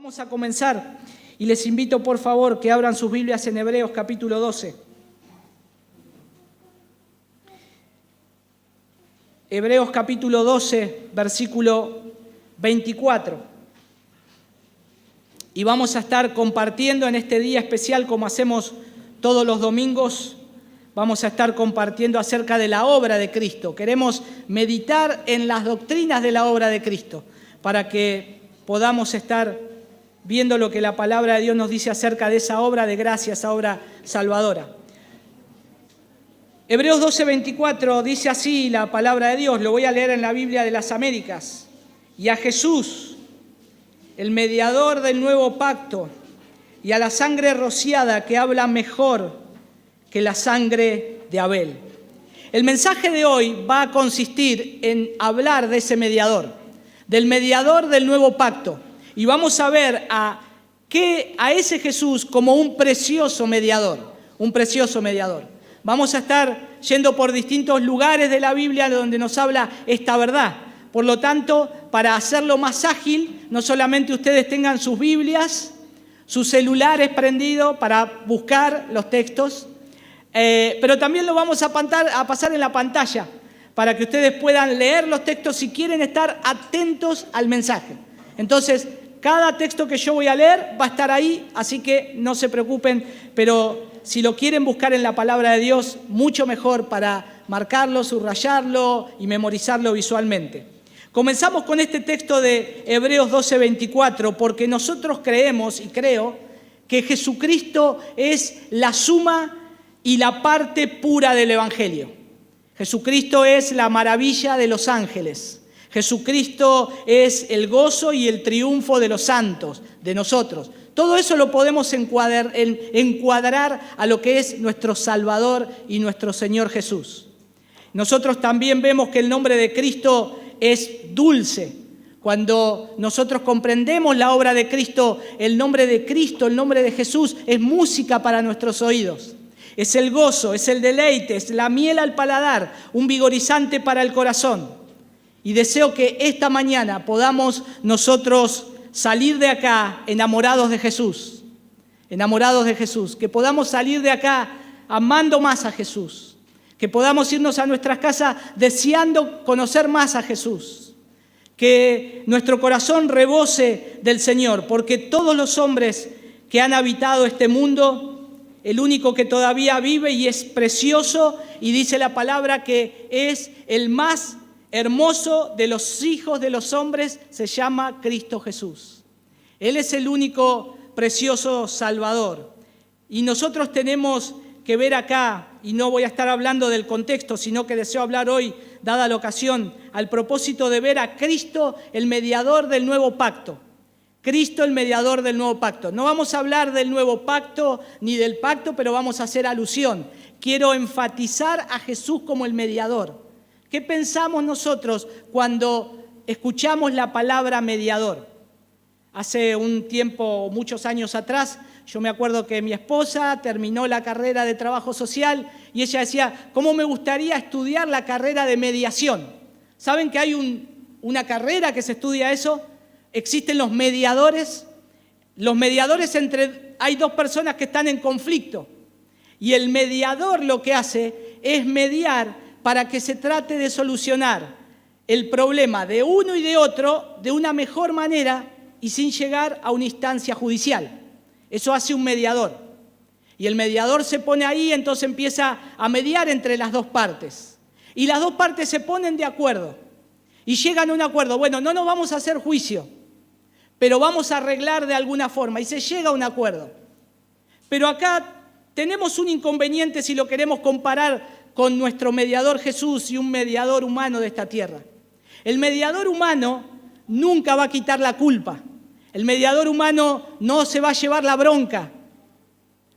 Vamos a comenzar y les invito por favor que abran sus Biblias en Hebreos capítulo 12. Hebreos capítulo 12, versículo 24. Y vamos a estar compartiendo en este día especial, como hacemos todos los domingos, vamos a estar compartiendo acerca de la obra de Cristo. Queremos meditar en las doctrinas de la obra de Cristo para que podamos estar viendo lo que la palabra de Dios nos dice acerca de esa obra de gracia, esa obra salvadora. Hebreos 12, 24 dice así la palabra de Dios, lo voy a leer en la Biblia de las Américas. Y a Jesús, el mediador del nuevo pacto, y a la sangre rociada que habla mejor que la sangre de Abel. El mensaje de hoy va a consistir en hablar de ese mediador, del mediador del nuevo pacto. Y vamos a ver a ese Jesús como un precioso mediador, un precioso mediador. Vamos a estar yendo por distintos lugares de la Biblia donde nos habla esta verdad. Por lo tanto, para hacerlo más ágil, no solamente ustedes tengan sus Biblias, sus celulares prendidos para buscar los textos, pero también lo vamos a pasar en la pantalla para que ustedes puedan leer los textos si quieren estar atentos al mensaje. Entonces, cada texto que yo voy a leer va a estar ahí, así que no se preocupen, pero si lo quieren buscar en la palabra de Dios, mucho mejor para marcarlo, subrayarlo y memorizarlo visualmente. Comenzamos con este texto de Hebreos 12, 24, porque nosotros creemos y creo que Jesucristo es la suma y la parte pura del Evangelio. Jesucristo es la maravilla de los ángeles. Jesucristo es el gozo y el triunfo de los santos, de nosotros. Todo eso lo podemos encuadrar a lo que es nuestro Salvador y nuestro Señor Jesús. Nosotros también vemos que el nombre de Cristo es dulce. Cuando nosotros comprendemos la obra de Cristo, el nombre de Cristo, el nombre de Jesús, es música para nuestros oídos. Es el gozo, es el deleite, es la miel al paladar, un vigorizante para el corazón. Y deseo que esta mañana podamos nosotros salir de acá enamorados de Jesús, que podamos salir de acá amando más a Jesús, que podamos irnos a nuestras casas deseando conocer más a Jesús, que nuestro corazón rebose del Señor, porque todos los hombres que han habitado este mundo, el único que todavía vive y es precioso, y dice la palabra que es el más hermoso de los hijos de los hombres, se llama Cristo Jesús. Él es el único precioso Salvador. Y nosotros tenemos que ver acá, y no voy a estar hablando del contexto, sino que deseo hablar hoy, dada la ocasión, al propósito de ver a Cristo, el mediador del nuevo pacto. Cristo, el mediador del nuevo pacto. No vamos a hablar del nuevo pacto ni del pacto, pero vamos a hacer alusión. Quiero enfatizar a Jesús como el mediador. ¿Qué pensamos nosotros cuando escuchamos la palabra mediador? Hace un tiempo, muchos años atrás, yo me acuerdo que mi esposa terminó la carrera de trabajo social y ella decía, ¿cómo me gustaría estudiar la carrera de mediación? ¿Saben que hay una carrera que se estudia eso? Existen los mediadores. Los mediadores hay dos personas que están en conflicto y el mediador lo que hace es mediar para que se trate de solucionar el problema de uno y de otro de una mejor manera y sin llegar a una instancia judicial. Eso hace un mediador. Y el mediador se pone ahí, entonces empieza a mediar entre las dos partes. Y las dos partes se ponen de acuerdo y llegan a un acuerdo. Bueno, no nos vamos a hacer juicio, pero vamos a arreglar de alguna forma y se llega a un acuerdo. Pero acá tenemos un inconveniente si lo queremos comparar con nuestro mediador Jesús y un mediador humano de esta tierra. El mediador humano nunca va a quitar la culpa. El mediador humano no se va a llevar la bronca.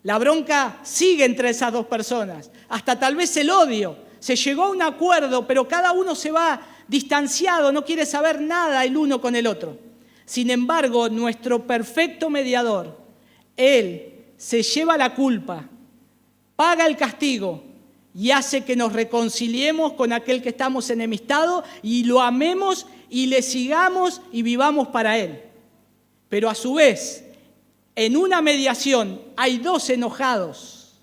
La bronca sigue entre esas dos personas, hasta tal vez el odio. Se llegó a un acuerdo, pero cada uno se va distanciado, no quiere saber nada el uno con el otro. Sin embargo, nuestro perfecto mediador, Él se lleva la culpa, paga el castigo, y hace que nos reconciliemos con aquel que estamos enemistados y lo amemos y le sigamos y vivamos para Él. pero a su vez, en una mediación hay dos enojados.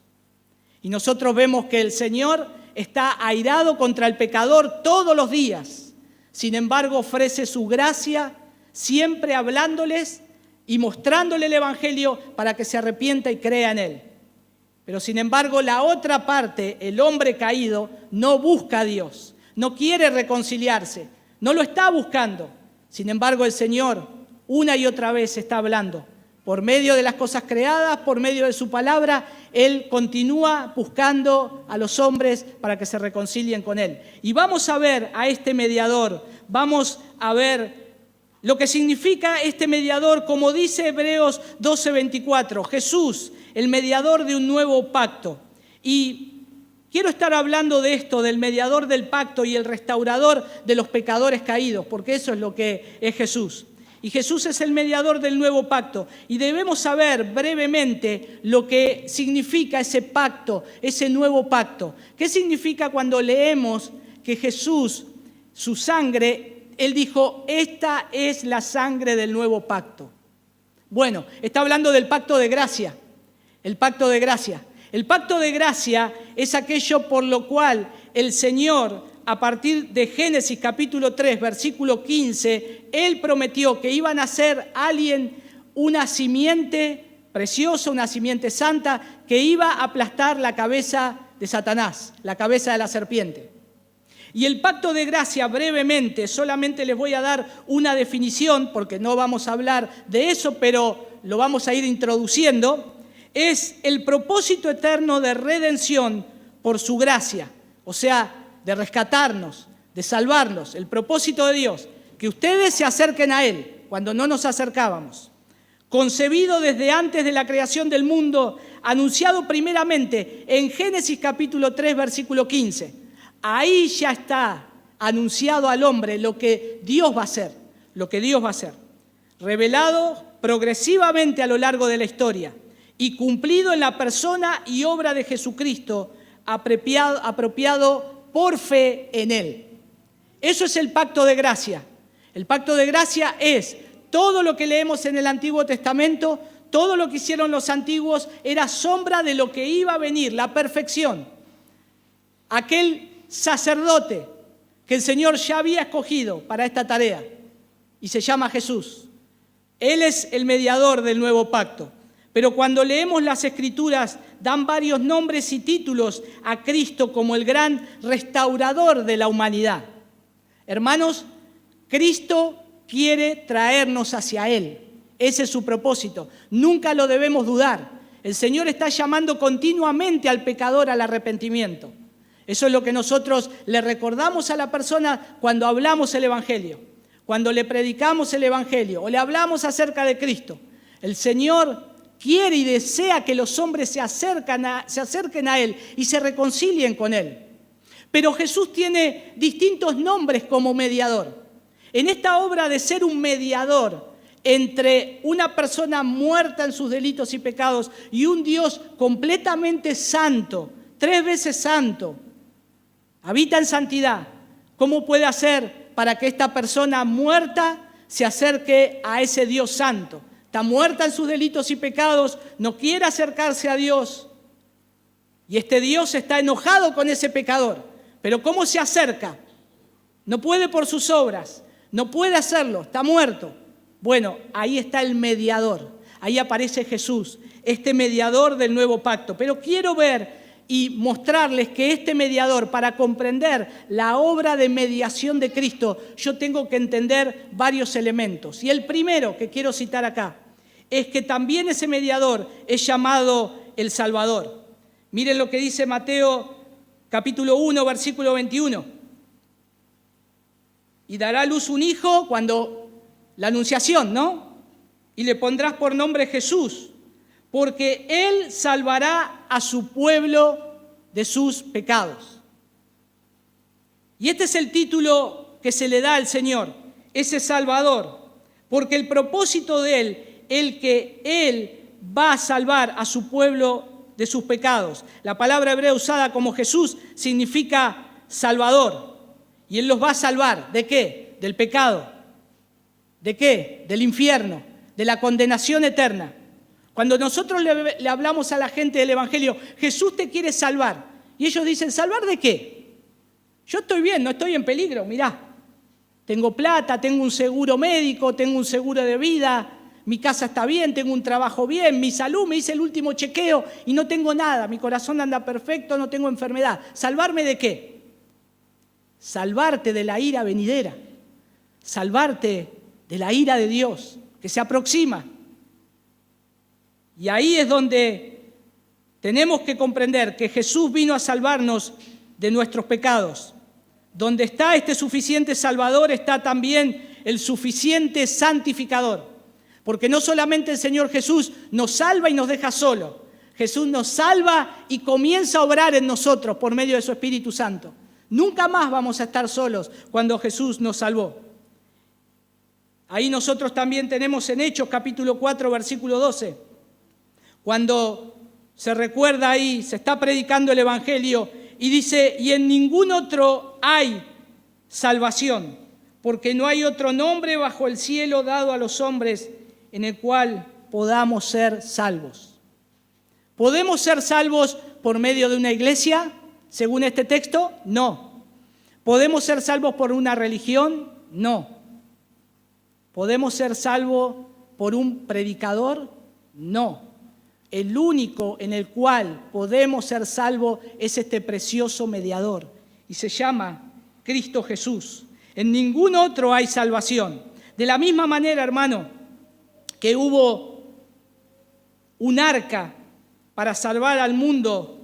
Y nosotros vemos que el Señor está airado contra el pecador todos los días. Sin embargo, ofrece su gracia, siempre hablándoles y mostrándole el Evangelio para que se arrepienta y crea en él. Pero sin embargo, la otra parte, el hombre caído, no busca a Dios, no quiere reconciliarse, no lo está buscando. Sin embargo, el Señor una y otra vez está hablando. Por medio de las cosas creadas, por medio de su palabra, Él continúa buscando a los hombres para que se reconcilien con Él. Y vamos a ver a este mediador, vamos a ver lo que significa este mediador, como dice Hebreos 12:24, Jesús, el mediador de un nuevo pacto. Y quiero estar hablando de esto, del mediador del pacto y el restaurador de los pecadores caídos, porque eso es lo que es Jesús. Y Jesús es el mediador del nuevo pacto. Y debemos saber brevemente lo que significa ese pacto, ese nuevo pacto. ¿Qué significa cuando leemos que Jesús, su sangre, Él dijo, esta es la sangre del nuevo pacto? Bueno, está hablando del pacto de gracia. El pacto de gracia. El pacto de gracia es aquello por lo cual el Señor, a partir de Génesis capítulo 3, versículo 15, Él prometió que iba a nacer alguien, una simiente preciosa, una simiente santa, que iba a aplastar la cabeza de Satanás, la cabeza de la serpiente. Y el pacto de gracia, brevemente, solamente les voy a dar una definición, porque no vamos a hablar de eso, pero lo vamos a ir introduciendo, es el propósito eterno de redención por su gracia, o sea, de rescatarnos, de salvarnos, el propósito de Dios, que ustedes se acerquen a Él cuando no nos acercábamos. Concebido desde antes de la creación del mundo, anunciado primeramente en Génesis capítulo 3, versículo 15. Ahí ya está anunciado al hombre lo que Dios va a hacer, lo que Dios va a hacer. Revelado progresivamente a lo largo de la historia y cumplido en la persona y obra de Jesucristo, apropiado por fe en Él. Eso es el pacto de gracia. El pacto de gracia es todo lo que leemos en el Antiguo Testamento, todo lo que hicieron los antiguos era sombra de lo que iba a venir, la perfección. Aquel sacerdote que el Señor ya había escogido para esta tarea y se llama Jesús. Él es el mediador del nuevo pacto. Pero cuando leemos las Escrituras, dan varios nombres y títulos a Cristo como el gran restaurador de la humanidad. Hermanos, Cristo quiere traernos hacia Él. Ese es su propósito. Nunca lo debemos dudar. El Señor está llamando continuamente al pecador al arrepentimiento. Eso es lo que nosotros le recordamos a la persona cuando hablamos el Evangelio, cuando le predicamos el Evangelio o le hablamos acerca de Cristo. El Señor quiere y desea que los hombres se acerquen a Él y se reconcilien con Él. Pero Jesús tiene distintos nombres como mediador. En esta obra de ser un mediador entre una persona muerta en sus delitos y pecados y un Dios completamente santo, 3 veces santo, habita en santidad, ¿cómo puede hacer para que esta persona muerta se acerque a ese Dios santo? Está muerta en sus delitos y pecados, no quiere acercarse a Dios. Y este Dios está enojado con ese pecador. Pero ¿cómo se acerca? No puede por sus obras, no puede hacerlo, está muerto. Bueno, ahí está el mediador, ahí aparece Jesús, este mediador del nuevo pacto. Pero quiero ver y mostrarles que este mediador, para comprender la obra de mediación de Cristo, yo tengo que entender varios elementos. Y el primero que quiero citar acá es que también ese mediador es llamado el Salvador. Miren lo que dice Mateo capítulo 1, versículo 21. Y dará a luz un hijo cuando la anunciación, ¿no? Y le pondrás por nombre Jesús, porque Él salvará a su pueblo de sus pecados. Y este es el título que se le da al Señor, ese Salvador, porque el propósito de Él, el que Él va a salvar a su pueblo de sus pecados. La palabra hebrea usada como Jesús significa Salvador. Y Él los va a salvar. ¿De qué? Del pecado. ¿De qué? Del infierno. de la condenación eterna. Cuando nosotros le hablamos a la gente del Evangelio, Jesús te quiere salvar. Y ellos dicen, ¿salvar de qué? Yo estoy bien, no estoy en peligro, mirá. Tengo plata, tengo un seguro médico, tengo un seguro de vida, mi casa está bien, tengo un trabajo bien, mi salud, me hice el último chequeo y no tengo nada, mi corazón anda perfecto, no tengo enfermedad. ¿Salvarme de qué? Salvarte de la ira venidera, salvarte de la ira de Dios que se aproxima. Y ahí es donde tenemos que comprender que Jesús vino a salvarnos de nuestros pecados. Donde está este suficiente Salvador, está también el suficiente santificador. Porque no solamente el Señor Jesús nos salva y nos deja solo. Jesús nos salva y comienza a obrar en nosotros por medio de su Espíritu Santo. Nunca más vamos a estar solos cuando Jesús nos salvó. Ahí nosotros también tenemos en Hechos capítulo 4, versículo 12, cuando se recuerda ahí, se está predicando el Evangelio y dice, y en ningún otro hay salvación, porque no hay otro nombre bajo el cielo dado a los hombres en el cual podamos ser salvos. ¿Podemos ser salvos por medio de una iglesia, según este texto? No. ¿Podemos ser salvos por una religión? No. ¿Podemos ser salvos por un predicador? No. El único en el cual podemos ser salvos es este precioso mediador y se llama Cristo Jesús. En ningún otro hay salvación. De la misma manera, hermano, que hubo un arca para salvar al mundo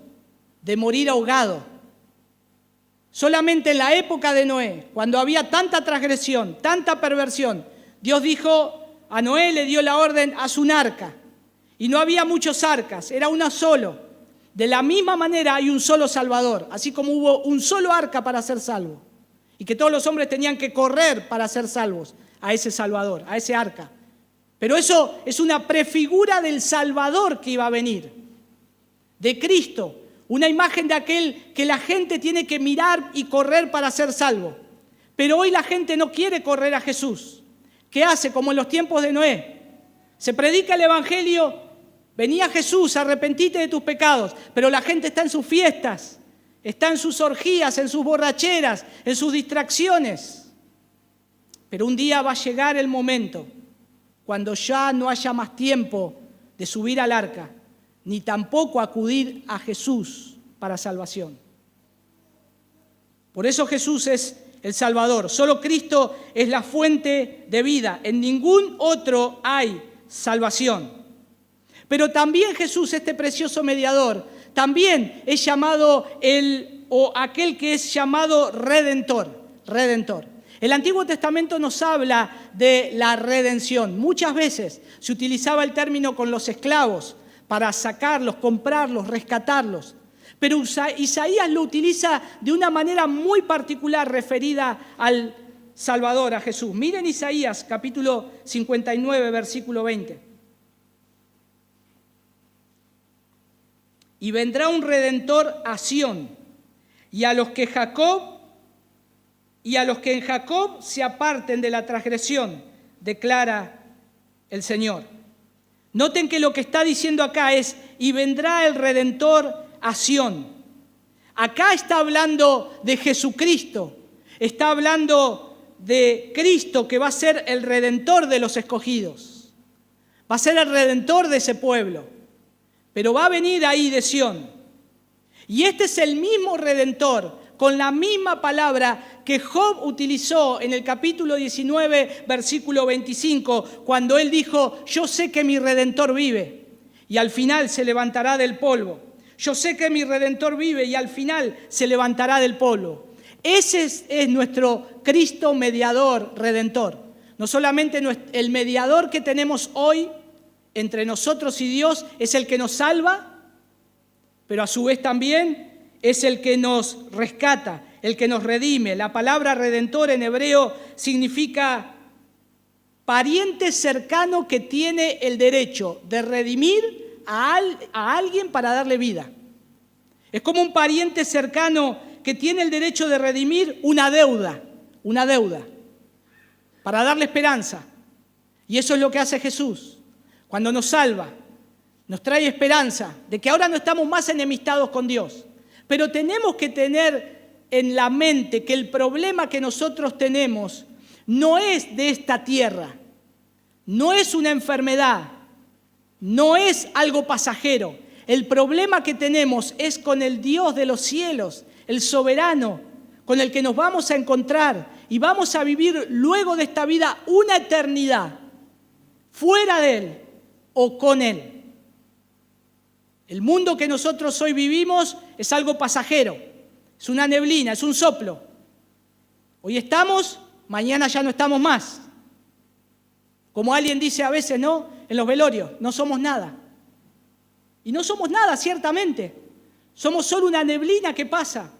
de morir ahogado. Solamente en la época de Noé, cuando había tanta transgresión, tanta perversión, Dios dijo, a Noé le dio la orden, haz un arca. Y no había muchos arcas, era una solo. De la misma manera hay un solo Salvador, así como hubo un solo arca para ser salvo. Y que todos los hombres tenían que correr para ser salvos a ese Salvador, a ese arca. Pero eso es una prefigura del Salvador que iba a venir, de Cristo. Una imagen de aquel que la gente tiene que mirar y correr para ser salvo. Pero hoy la gente no quiere correr a Jesús. ¿Qué hace? Como en los tiempos de Noé. Se predica el Evangelio, venía Jesús, arrepentite de tus pecados, pero la gente está en sus fiestas, está en sus orgías, en sus borracheras, en sus distracciones. Pero un día va a llegar el momento cuando ya no haya más tiempo de subir al arca, ni tampoco acudir a Jesús para salvación. Por eso Jesús es el Salvador. Solo Cristo es la fuente de vida. En ningún otro hay salvación. Pero también Jesús, este precioso mediador, también es llamado aquel que es llamado Redentor. Redentor. El Antiguo Testamento nos habla de la redención. Muchas veces se utilizaba el término con los esclavos para sacarlos, comprarlos, rescatarlos. Pero Isaías lo utiliza de una manera muy particular referida al Salvador, a Jesús. Miren Isaías capítulo 59, versículo 20. Y vendrá un Redentor a Sión, y a los que en Jacob se aparten de la transgresión, declara el Señor. Noten que lo que está diciendo acá es, y vendrá el Redentor a Sión. Acá está hablando de Jesucristo, está hablando de Cristo que va a ser el Redentor de los escogidos, va a ser el Redentor de ese pueblo, pero va a venir ahí de Sión. Y este es el mismo Redentor, con la misma palabra que Job utilizó en el capítulo 19, versículo 25, cuando él dijo, yo sé que mi Redentor vive y al final se levantará del polvo. Yo sé que mi Redentor vive y al final se levantará del polvo. Ese es nuestro Cristo mediador, Redentor. No solamente el mediador que tenemos hoy entre nosotros y Dios es el que nos salva, pero a su vez también es el que nos rescata, el que nos redime. La palabra redentor en hebreo significa pariente cercano que tiene el derecho de redimir a alguien para darle vida. Es como un pariente cercano que tiene el derecho de redimir una deuda, para darle esperanza. Y eso es lo que hace Jesús. Cuando nos salva, nos trae esperanza de que ahora no estamos más enemistados con Dios. Pero tenemos que tener en la mente que el problema que nosotros tenemos no es de esta tierra, no es una enfermedad, no es algo pasajero. El problema que tenemos es con el Dios de los cielos, el soberano, con el que nos vamos a encontrar y vamos a vivir luego de esta vida una eternidad, fuera de Él o con Él. El mundo que nosotros hoy vivimos es algo pasajero, es una neblina, es un soplo. Hoy estamos, mañana ya no estamos más. Como alguien dice a veces, ¿no? En los velorios, no somos nada. Y no somos nada, ciertamente. Somos solo una neblina que pasa.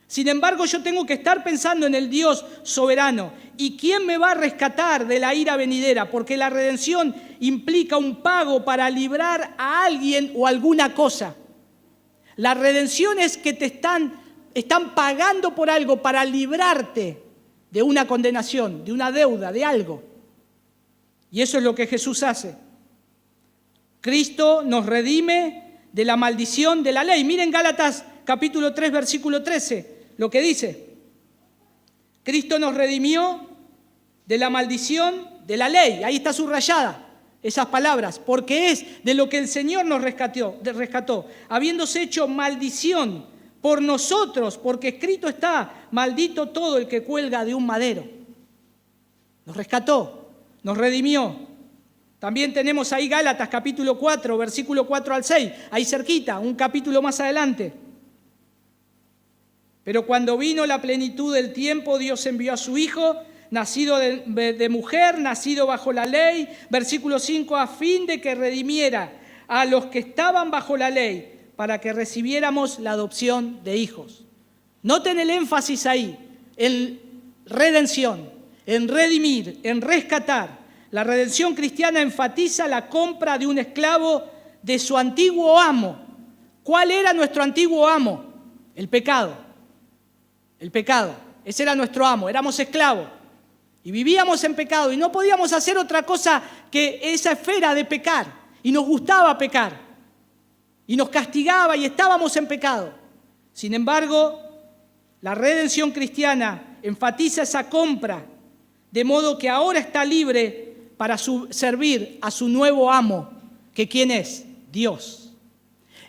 Sin embargo, yo tengo que estar pensando en el Dios soberano. ¿Y quién me va a rescatar de la ira venidera? Porque la redención implica un pago para librar a alguien o alguna cosa. La redención es que te están pagando por algo para librarte de una condenación, de una deuda, de algo. Y eso es lo que Jesús hace. Cristo nos redime de la maldición de la ley. Miren Gálatas capítulo 3, versículo 13. Lo que dice, Cristo nos redimió de la maldición de la ley. Ahí está subrayada esas palabras, porque es de lo que el Señor nos rescató, habiéndose hecho maldición por nosotros, porque escrito está, maldito todo el que cuelga de un madero. Nos rescató, nos redimió. También tenemos ahí Gálatas capítulo 4, versículo 4 al 6, ahí cerquita, un capítulo más adelante. Pero cuando vino la plenitud del tiempo, Dios envió a su Hijo, nacido de mujer, nacido bajo la ley, versículo 5, a fin de que redimiera a los que estaban bajo la ley, para que recibiéramos la adopción de hijos. Noten el énfasis ahí, en redención, en redimir, en rescatar. La redención cristiana enfatiza la compra de un esclavo de su antiguo amo. ¿Cuál era nuestro antiguo amo? El pecado. El pecado, ese era nuestro amo, éramos esclavos y vivíamos en pecado y no podíamos hacer otra cosa que esa esfera de pecar y nos gustaba pecar y nos castigaba y estábamos en pecado. Sin embargo, la redención cristiana enfatiza esa compra, de modo que ahora está libre para servir a su nuevo amo, que ¿quién es? Dios.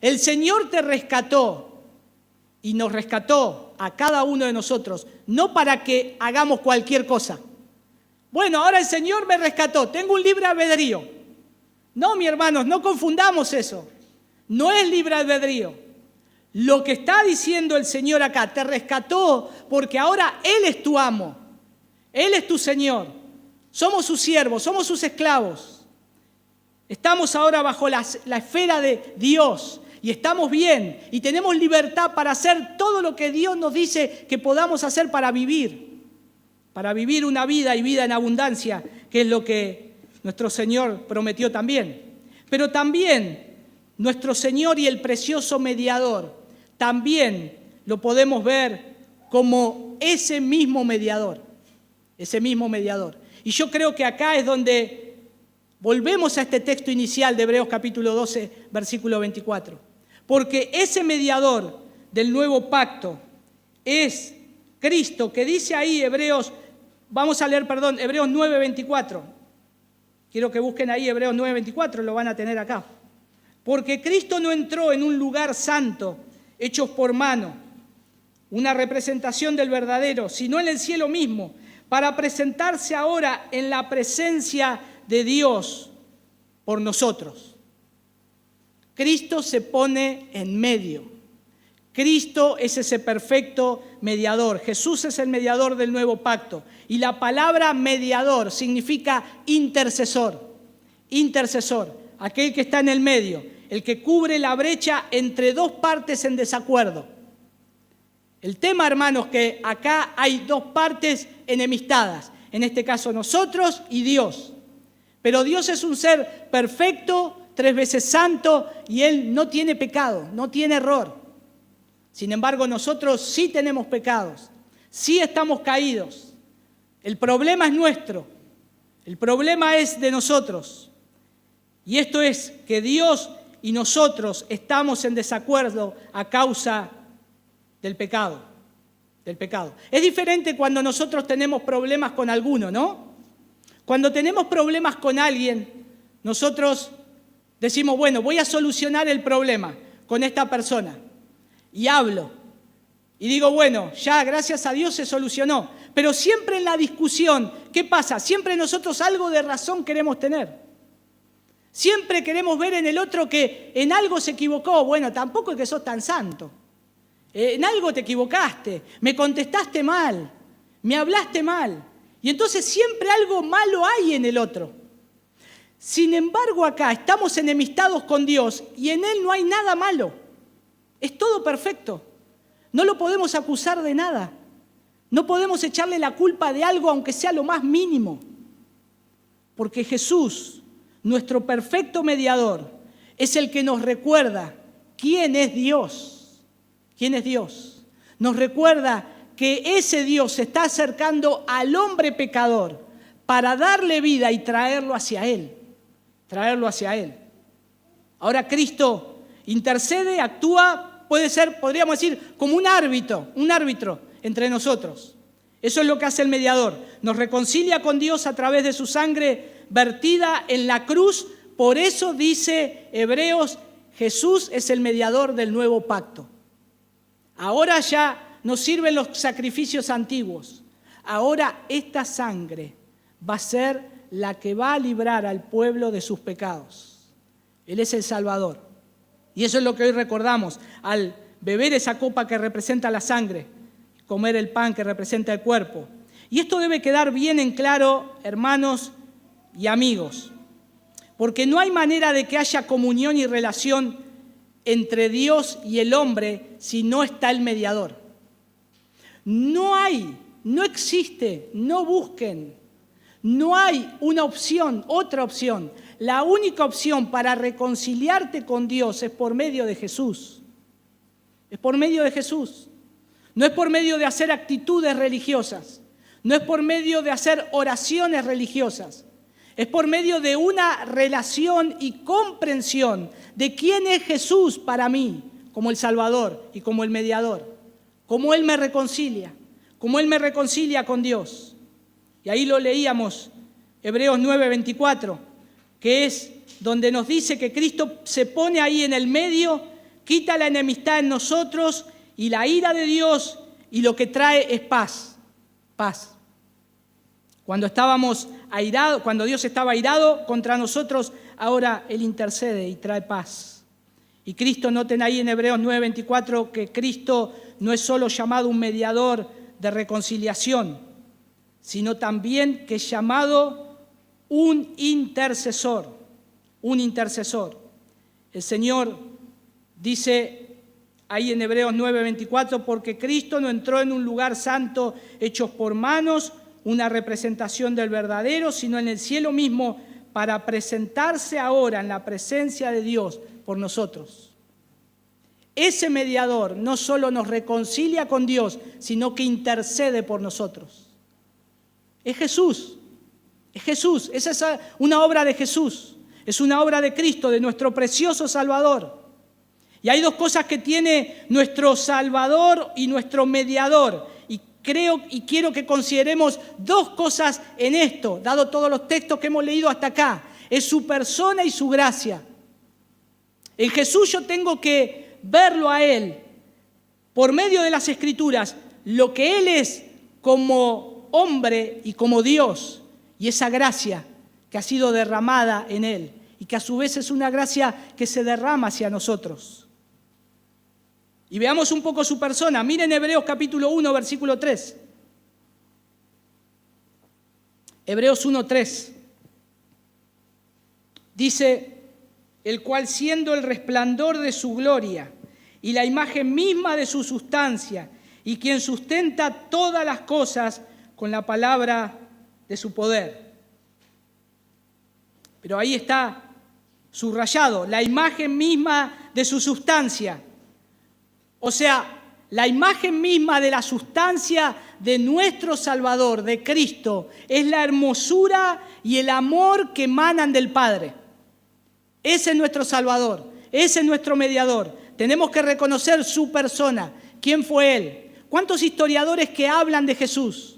El Señor te rescató y nos rescató a cada uno de nosotros, no para que hagamos cualquier cosa. Bueno, ahora el Señor me rescató, tengo un libre albedrío. No, mi hermanos, no confundamos eso. No es libre albedrío. Lo que está diciendo el Señor acá, te rescató porque ahora Él es tu amo. Él es tu Señor. Somos sus siervos, somos sus esclavos. Estamos ahora bajo la esfera de Dios. Y estamos bien y tenemos libertad para hacer todo lo que Dios nos dice que podamos hacer para vivir una vida y vida en abundancia, que es lo que nuestro Señor prometió también. Pero también nuestro Señor y el precioso mediador, también lo podemos ver como ese mismo mediador. Y yo creo que acá es donde volvemos a este texto inicial de Hebreos capítulo 12, versículo 24. Porque ese mediador del nuevo pacto es Cristo, que dice ahí Hebreos 9:24. Quiero que busquen ahí Hebreos 9:24, lo van a tener acá. Porque Cristo no entró en un lugar santo, hecho por mano, una representación del verdadero, sino en el cielo mismo, para presentarse ahora en la presencia de Dios por nosotros. Cristo se pone en medio. Cristo es ese perfecto mediador. Jesús es el mediador del nuevo pacto. Y la palabra mediador significa intercesor. Intercesor, aquel que está en el medio, el que cubre la brecha entre dos partes en desacuerdo. El tema, hermanos, que acá hay dos partes enemistadas. En este caso nosotros y Dios. Pero Dios es un ser perfecto, 3 veces santo, y Él no tiene pecado, no tiene error. Sin embargo, nosotros sí tenemos pecados, sí estamos caídos. El problema es nuestro. El problema es de nosotros. Y esto es que Dios y nosotros estamos en desacuerdo a causa del pecado. Es diferente cuando nosotros tenemos problemas con alguno, ¿no? Cuando tenemos problemas con alguien, nosotros decimos, bueno, voy a solucionar el problema con esta persona. Y hablo. Y digo, bueno, ya gracias a Dios se solucionó. Pero siempre en la discusión, ¿qué pasa? Siempre nosotros algo de razón queremos tener. Siempre queremos ver en el otro que en algo se equivocó. Bueno, tampoco es que sos tan santo. En algo te equivocaste, me contestaste mal, me hablaste mal. Y entonces siempre algo malo hay en el otro. Sin embargo, acá estamos enemistados con Dios y en Él no hay nada malo. Es todo perfecto. No lo podemos acusar de nada. No podemos echarle la culpa de algo, aunque sea lo más mínimo. Porque Jesús, nuestro perfecto mediador, es el que nos recuerda quién es Dios. ¿Quién es Dios? Nos recuerda que ese Dios se está acercando al hombre pecador para darle vida y traerlo hacia Él. Traerlo hacia Él. Ahora Cristo intercede, actúa, podríamos decir, como un árbitro entre nosotros. Eso es lo que hace el mediador. Nos reconcilia con Dios a través de su sangre vertida en la cruz. Por eso dice Hebreos, Jesús es el mediador del nuevo pacto. Ahora ya no sirven los sacrificios antiguos. Ahora esta sangre va a ser la que va a librar al pueblo de sus pecados. Él es el Salvador. Y eso es lo que hoy recordamos al beber esa copa que representa la sangre, comer el pan que representa el cuerpo. Y esto debe quedar bien en claro, hermanos y amigos, porque no hay manera de que haya comunión y relación entre Dios y el hombre si no está el mediador. No existe, no busquen, no hay una opción, otra opción. La única opción para reconciliarte con Dios es por medio de Jesús. Es por medio de Jesús. No es por medio de hacer actitudes religiosas. No es por medio de hacer oraciones religiosas. Es por medio de una relación y comprensión de quién es Jesús para mí, como el Salvador y como el mediador. Cómo Él me reconcilia con Dios. Y ahí lo leíamos, Hebreos 9:24, que es donde nos dice que Cristo se pone ahí en el medio, quita la enemistad en nosotros y la ira de Dios, y lo que trae es paz. Paz. Cuando estábamos airados, cuando Dios estaba airado contra nosotros, ahora Él intercede y trae paz. Y Cristo, noten ahí en Hebreos 9:24 que Cristo no es solo llamado un mediador de reconciliación, sino también que es llamado un intercesor. Un intercesor. El Señor dice ahí en Hebreos 9:24, porque Cristo no entró en un lugar santo hecho por manos, una representación del verdadero, sino en el cielo mismo, para presentarse ahora en la presencia de Dios por nosotros. Ese mediador no solo nos reconcilia con Dios, sino que intercede por nosotros. Es Jesús, esa es una obra de Jesús, es una obra de Cristo, de nuestro precioso Salvador. Y hay dos cosas que tiene nuestro Salvador y nuestro mediador. Creo y quiero que consideremos dos cosas en esto, dado todos los textos que hemos leído hasta acá. Es su persona y su gracia. En Jesús yo tengo que verlo a Él, por medio de las Escrituras, lo que Él es como hombre y como Dios, y esa gracia que ha sido derramada en Él, y que a su vez es una gracia que se derrama hacia nosotros. Y veamos un poco su persona. Miren Hebreos capítulo 1, versículo 3. Hebreos 1:3. Dice, el cual siendo el resplandor de su gloria y la imagen misma de su sustancia, y quien sustenta todas las cosas con la palabra de su poder. Pero ahí está subrayado, la imagen misma de su sustancia. O sea, la imagen misma de la sustancia de nuestro Salvador, de Cristo, es la hermosura y el amor que emanan del Padre. Ese es nuestro Salvador, ese es nuestro mediador. Tenemos que reconocer su persona, quién fue Él. ¿Cuántos historiadores que hablan de Jesús,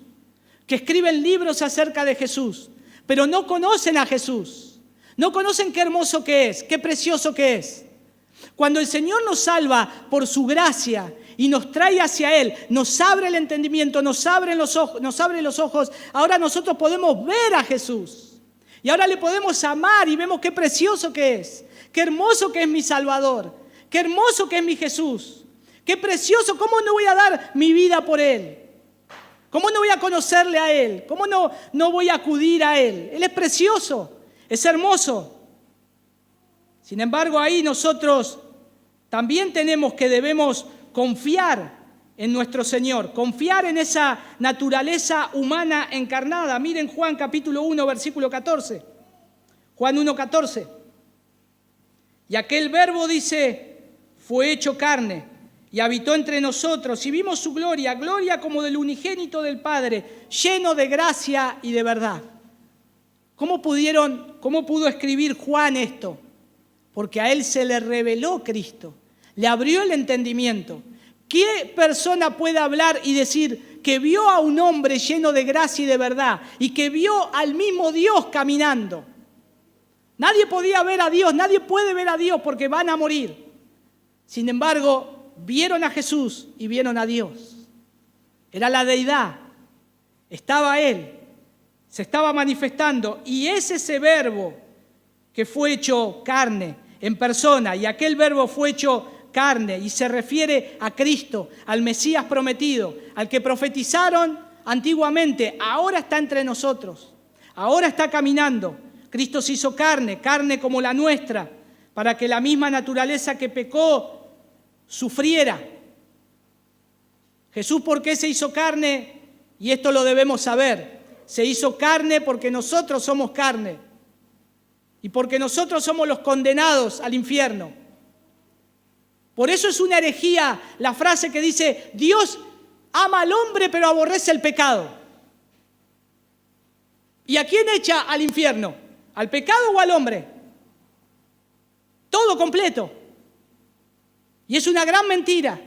que escriben libros acerca de Jesús, pero no conocen a Jesús? No conocen qué hermoso que es, qué precioso que es. Cuando el Señor nos salva por su gracia y nos trae hacia Él, nos abre el entendimiento, nos abre los ojos, ahora nosotros podemos ver a Jesús. Y ahora le podemos amar y vemos qué precioso que es, qué hermoso que es mi Salvador, qué hermoso que es mi Jesús, qué precioso, ¿cómo no voy a dar mi vida por Él? ¿Cómo no voy a conocerle a Él? ¿Cómo no voy a acudir a Él? Él es precioso, es hermoso. Sin embargo, ahí nosotros también debemos confiar en nuestro Señor, confiar en esa naturaleza humana encarnada. Miren Juan capítulo 1, versículo 14. Juan 1, 14. Y aquel verbo, dice, fue hecho carne y habitó entre nosotros y vimos su gloria, gloria como del unigénito del Padre, lleno de gracia y de verdad. ¿Cómo pudo escribir Juan esto? Porque a él se le reveló Cristo, le abrió el entendimiento. ¿Qué persona puede hablar y decir que vio a un hombre lleno de gracia y de verdad y que vio al mismo Dios caminando? Nadie podía ver a Dios, nadie puede ver a Dios porque van a morir. Sin embargo, vieron a Jesús y vieron a Dios. Era la deidad, estaba Él, se estaba manifestando y es ese verbo que fue hecho carne en persona, y aquel verbo fue hecho carne y se refiere a Cristo, al Mesías prometido, al que profetizaron antiguamente. Ahora está entre nosotros, ahora está caminando. Cristo se hizo carne, carne como la nuestra, para que la misma naturaleza que pecó sufriera. Jesús, ¿por qué se hizo carne? Y esto lo debemos saber. Se hizo carne porque nosotros somos carne. Y porque nosotros somos los condenados al infierno. Por eso es una herejía la frase que dice, Dios ama al hombre pero aborrece el pecado. ¿Y a quién echa al infierno? ¿Al pecado o al hombre? Todo completo. Y es una gran mentira.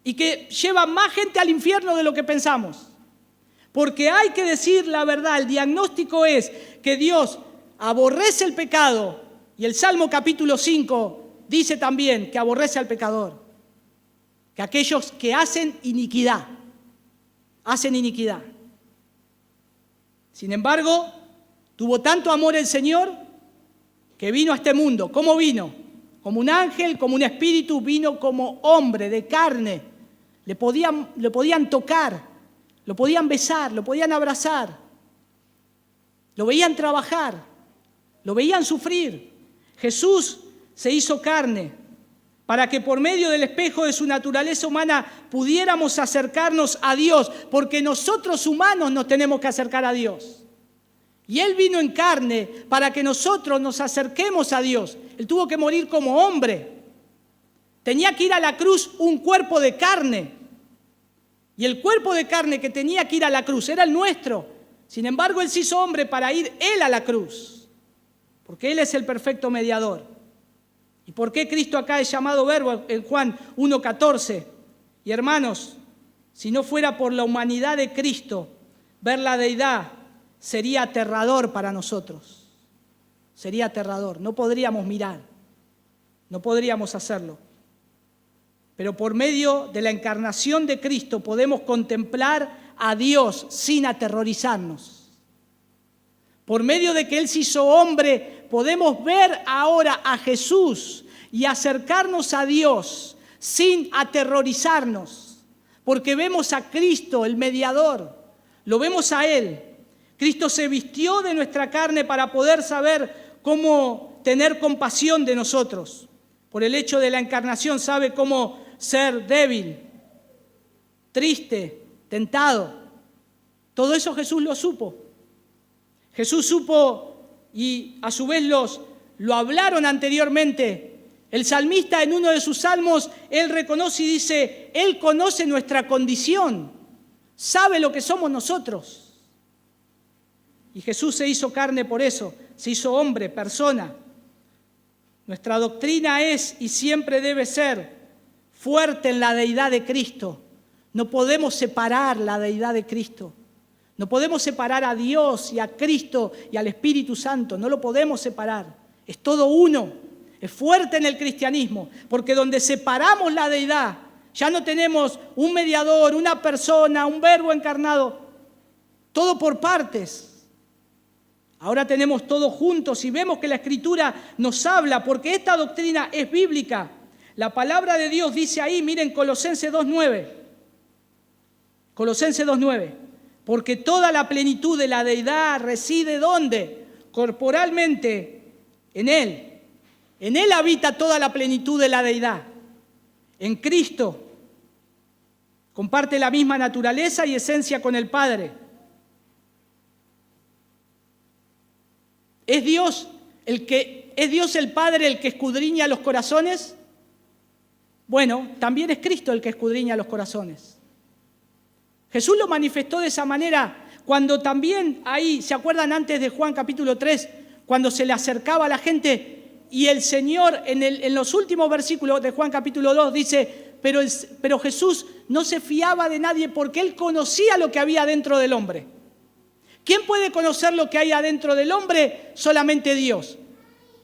Y que lleva más gente al infierno de lo que pensamos. Porque hay que decir la verdad, el diagnóstico es que Dios aborrece el pecado, y el Salmo capítulo 5 dice también que aborrece al pecador, que aquellos que hacen iniquidad. Sin embargo, tuvo tanto amor el Señor que vino a este mundo. ¿Cómo vino? Como un ángel, como un espíritu, vino como hombre de carne. Le podían tocar, lo podían besar, lo podían abrazar, lo veían trabajar. Lo veían sufrir. Jesús se hizo carne para que por medio del espejo de su naturaleza humana pudiéramos acercarnos a Dios, porque nosotros humanos nos tenemos que acercar a Dios. Y Él vino en carne para que nosotros nos acerquemos a Dios. Él tuvo que morir como hombre. Tenía que ir a la cruz un cuerpo de carne. Y el cuerpo de carne que tenía que ir a la cruz era el nuestro. Sin embargo, Él se hizo hombre para ir Él a la cruz. Porque Él es el perfecto mediador. ¿Y por qué Cristo acá es llamado verbo en Juan 1:14? Y hermanos, si no fuera por la humanidad de Cristo, ver la deidad sería aterrador para nosotros. Sería aterrador, no podríamos mirar, no podríamos hacerlo. Pero por medio de la encarnación de Cristo podemos contemplar a Dios sin aterrorizarnos. Por medio de que Él se hizo hombre, podemos ver ahora a Jesús y acercarnos a Dios sin aterrorizarnos, porque vemos a Cristo, el mediador, lo vemos a Él. Cristo se vistió de nuestra carne para poder saber cómo tener compasión de nosotros. Por el hecho de la encarnación sabe cómo ser débil, triste, tentado. Todo eso Jesús lo supo. Jesús supo y a su vez lo hablaron anteriormente. El salmista en uno de sus salmos, él reconoce y dice, Él conoce nuestra condición. sabe lo que somos nosotros. Y Jesús se hizo carne por eso, se hizo hombre, persona. Nuestra doctrina es y siempre debe ser fuerte en la deidad de Cristo. No podemos separar la deidad de Cristo. No podemos separar a Dios y a Cristo y al Espíritu Santo. No lo podemos separar. Es todo uno. Es fuerte en el cristianismo. Porque donde separamos la deidad, ya no tenemos un mediador, una persona, un verbo encarnado. Todo por partes. Ahora tenemos todo juntos y vemos que la Escritura nos habla porque esta doctrina es bíblica. La palabra de Dios dice ahí, miren, Colosenses 2:9. Colosenses 2:9. Porque toda la plenitud de la deidad reside ¿dónde? Corporalmente en Él. En Él habita toda la plenitud de la deidad. En Cristo comparte la misma naturaleza y esencia con el Padre. ¿Es Dios el Padre el que escudriña los corazones? Bueno, también es Cristo el que escudriña los corazones. Jesús lo manifestó de esa manera cuando también ahí, ¿se acuerdan antes de Juan capítulo 3? Cuando se le acercaba a la gente y el Señor en los últimos versículos de Juan capítulo 2 dice, pero Jesús no se fiaba de nadie porque Él conocía lo que había dentro del hombre. ¿Quién puede conocer lo que hay adentro del hombre? Solamente Dios.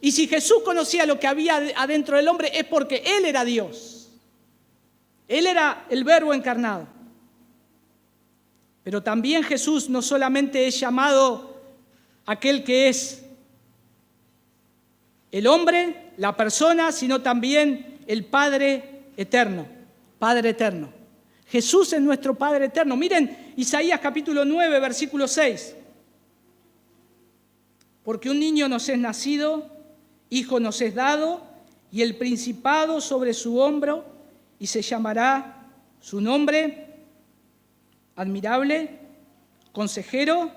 Y si Jesús conocía lo que había adentro del hombre es porque Él era Dios. Él era el Verbo encarnado. Pero también Jesús no solamente es llamado aquel que es el hombre, la persona, sino también el Padre eterno. Padre eterno. Jesús es nuestro Padre eterno. Miren Isaías capítulo 9, versículo 6. Porque un niño nos es nacido, hijo nos es dado, y el principado sobre su hombro, y se llamará su nombre admirable, consejero,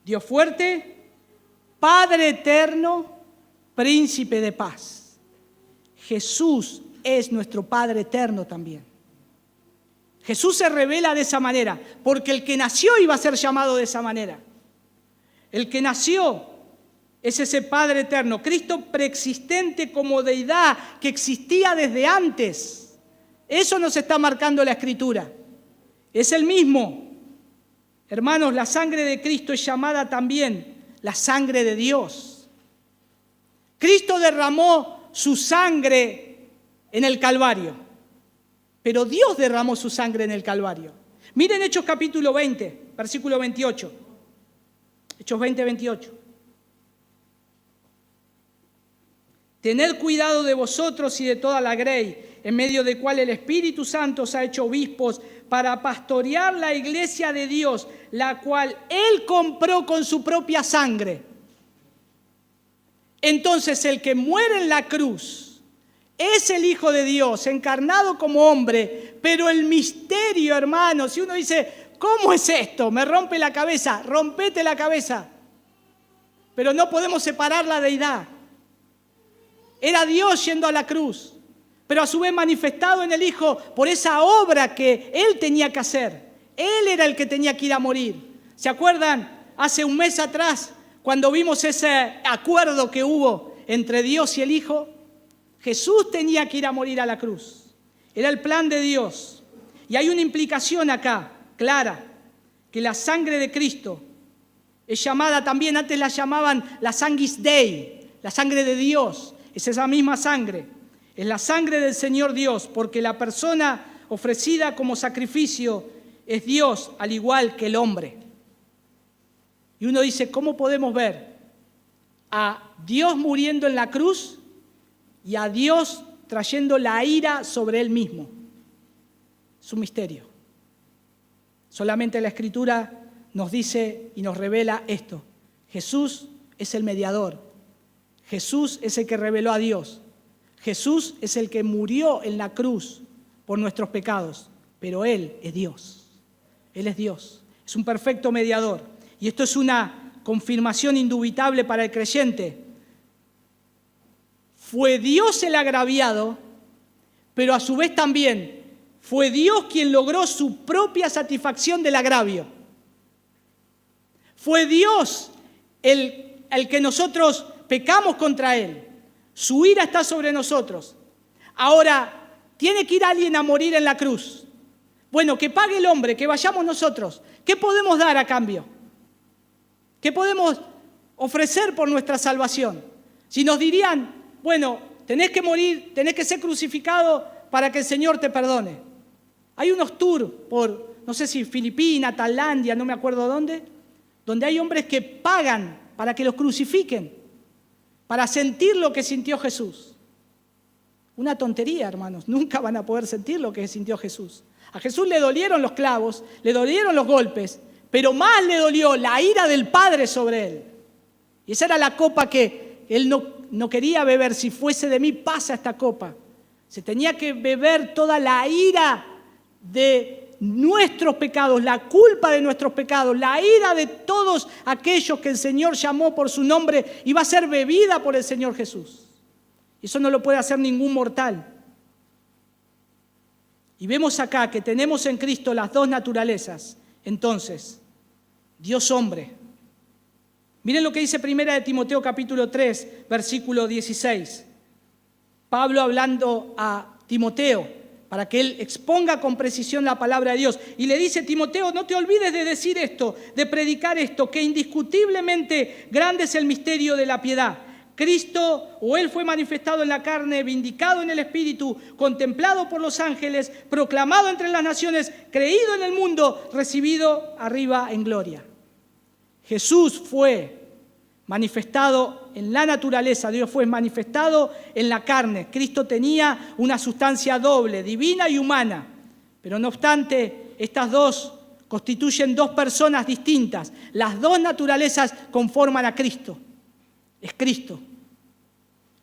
Dios fuerte, Padre eterno, príncipe de paz. Jesús es nuestro Padre eterno también. Jesús se revela de esa manera, porque el que nació iba a ser llamado de esa manera. El que nació es ese Padre eterno, Cristo preexistente como deidad que existía desde antes. Eso nos está marcando la Escritura. Es el mismo. Hermanos, la sangre de Cristo es llamada también la sangre de Dios. Cristo derramó su sangre en el Calvario, pero Dios derramó su sangre en el Calvario. Miren Hechos capítulo 20, versículo 28. Hechos 20, 28. Tened cuidado de vosotros y de toda la grey, en medio de cual el Espíritu Santo os ha hecho obispos para pastorear la iglesia de Dios, la cual Él compró con su propia sangre. Entonces el que muere en la cruz es el Hijo de Dios, encarnado como hombre, pero el misterio, hermanos, si uno dice, ¿cómo es esto? Me rompe la cabeza, rompete la cabeza. Pero no podemos separar la deidad. Era Dios yendo a la cruz, pero a su vez manifestado en el Hijo por esa obra que Él tenía que hacer. Él era el que tenía que ir a morir. ¿Se acuerdan? Hace un mes atrás, cuando vimos ese acuerdo que hubo entre Dios y el Hijo, Jesús tenía que ir a morir a la cruz. Era el plan de Dios. Y hay una implicación acá, clara, que la sangre de Cristo es llamada también, antes la llamaban la sanguis Dei, la sangre de Dios. Es esa misma sangre, es la sangre del Señor Dios, porque la persona ofrecida como sacrificio es Dios, al igual que el hombre. Y uno dice, ¿cómo podemos ver a Dios muriendo en la cruz y a Dios trayendo la ira sobre Él mismo? Es un misterio. Solamente la Escritura nos dice y nos revela esto. Jesús es el mediador. Jesús es el que reveló a Dios. Jesús es el que murió en la cruz por nuestros pecados. Pero Él es Dios. Él es Dios. Es un perfecto mediador. Y esto es una confirmación indubitable para el creyente. Fue Dios el agraviado, pero a su vez también Fue Dios quien logró su propia satisfacción del agravio. Fue Dios el que nosotros pecamos contra Él. Su ira está sobre nosotros. Ahora, tiene que ir alguien a morir en la cruz. Bueno, que pague el hombre, que vayamos nosotros. ¿Qué podemos dar a cambio? ¿Qué podemos ofrecer por nuestra salvación? Si nos dirían, bueno, tenés que morir, tenés que ser crucificado para que el Señor te perdone. Hay unos tours por, no sé si Filipinas, Tailandia, no me acuerdo dónde, donde hay hombres que pagan para que los crucifiquen, para sentir lo que sintió Jesús. Una tontería, hermanos. Nunca van a poder sentir lo que sintió Jesús. A Jesús le dolieron los clavos, le dolieron los golpes, pero más le dolió la ira del Padre sobre él. Y esa era la copa que él no quería beber. Si fuese de mí, pasa esta copa. Se tenía que beber toda la ira de nuestros pecados, la culpa de nuestros pecados, la ira de todos aquellos que el Señor llamó por su nombre, iba a ser bebida por el Señor Jesús. Eso no lo puede hacer ningún mortal. Y vemos acá que tenemos en Cristo las dos naturalezas. Entonces, Dios hombre. Miren lo que dice 1 de Timoteo capítulo 3, versículo 16. Pablo hablando a Timoteo para que él exponga con precisión la palabra de Dios. Y le dice, Timoteo, no te olvides de decir esto, de predicar esto, que indiscutiblemente grande es el misterio de la piedad. Cristo, o Él fue manifestado en la carne, vindicado en el Espíritu, contemplado por los ángeles, proclamado entre las naciones, creído en el mundo, recibido arriba en gloria. Jesús fue manifestado en la naturaleza, Dios fue manifestado en la carne. Cristo tenía una sustancia doble, divina y humana, pero no obstante, estas dos constituyen dos personas distintas. Las dos naturalezas conforman a Cristo. Es Cristo,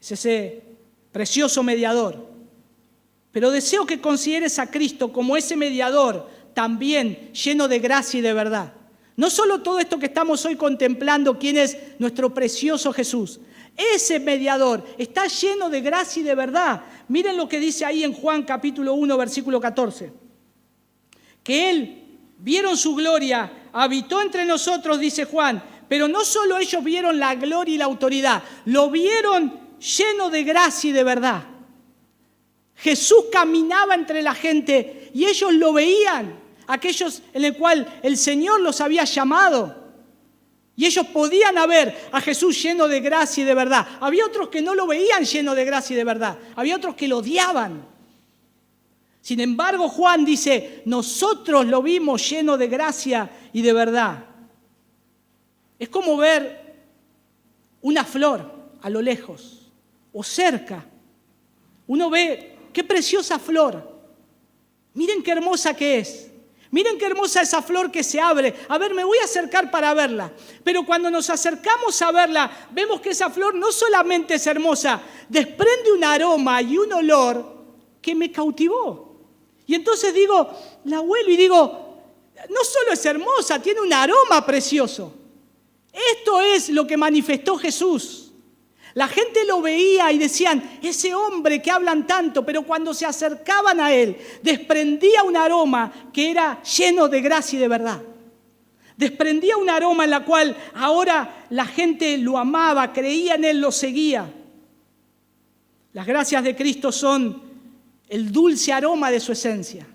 es ese precioso mediador. Pero deseo que consideres a Cristo como ese mediador también lleno de gracia y de verdad. No solo todo esto que estamos hoy contemplando, quién es nuestro precioso Jesús. Ese mediador está lleno de gracia y de verdad. Miren lo que dice ahí en Juan capítulo 1, versículo 14. Que Él, vieron su gloria, habitó entre nosotros, dice Juan. Pero no solo ellos vieron la gloria y la autoridad, lo vieron lleno de gracia y de verdad. Jesús caminaba entre la gente y ellos lo veían, aquellos en el cual el Señor los había llamado. Y ellos podían ver a Jesús lleno de gracia y de verdad. Había otros que no lo veían lleno de gracia y de verdad. Había otros que lo odiaban. Sin embargo, Juan dice, nosotros lo vimos lleno de gracia y de verdad. Es como ver una flor a lo lejos o cerca. Uno ve, qué preciosa flor. Miren qué hermosa que es. Miren qué hermosa esa flor que se abre. A ver, me voy a acercar para verla. Pero cuando nos acercamos a verla, vemos que esa flor no solamente es hermosa, desprende un aroma y un olor que me cautivó. Y entonces digo, la huelo y digo, no solo es hermosa, tiene un aroma precioso. Esto es lo que manifestó Jesús. La gente lo veía y decían, ese hombre que hablan tanto, pero cuando se acercaban a él, desprendía un aroma que era lleno de gracia y de verdad. Desprendía un aroma en la cual ahora la gente lo amaba, creía en él, lo seguía. Las gracias de Cristo son el dulce aroma de su esencia.